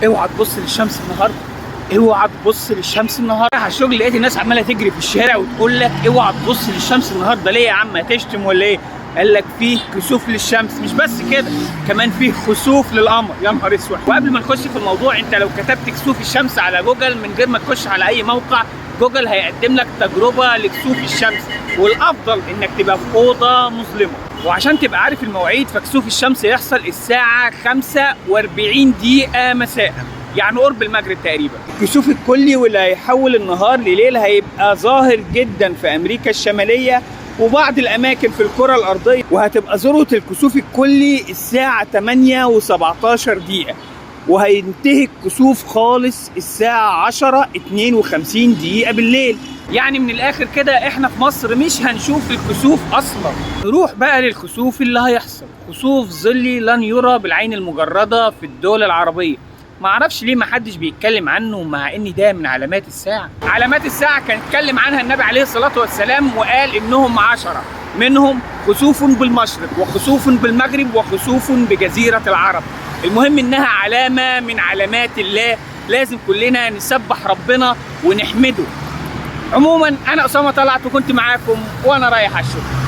اوعى تبص للشمس النهارده، اوعى تبص للشمس النهارده. على الشغل لقيت الناس عماله تجري في الشارع وتقول لك اوعى تبص للشمس النهارده. ليه يا عم؟ هتشتم ولا ايه؟ قال لك فيه كسوف للشمس، مش بس كده، كمان فيه خسوف للقمر. يا نهار اسود. وقبل ما نخش في الموضوع، انت لو كتبت كسوف الشمس على جوجل من غير ما تخش على اي موقع، جوجل هيقدم لك تجربه لكسوف الشمس، والافضل انك تبقى في اوضه مظلمه. وعشان تبقى عارف المواعيد، فكسوف الشمس يحصل الساعه 45 دقيقه مساء، يعني قرب المغرب تقريبا. الكسوف الكلي واللي هيحول النهار لليل هيبقى ظاهر جدا في امريكا الشماليه وبعض الاماكن في الكره الارضيه، وهتبقى ذروه الكسوف الكلي الساعه 8 و17 دقيقه، وهينتهي الكسوف خالص الساعه 10:52 دقيقه بالليل. يعني من الاخر كده احنا في مصر مش هنشوف الكسوف اصلا. نروح بقى للكسوف اللي هيحصل. كسوف ظلي لن يرى بالعين المجرده في الدول العربيه. معرفش ليه محدش بيتكلم عنه، مع ان ده من علامات الساعه. علامات الساعه كان اتكلم عنها النبي عليه الصلاه والسلام، وقال انهم 10، منهم خسوف بالمشرق وخسوف بالمغرب وخسوف بجزيره العرب. المهم انها علامه من علامات الله، لازم كلنا نسبح ربنا ونحمده. عموما انا اسامه طلعت وكنت معاكم وانا رايح على الشغل.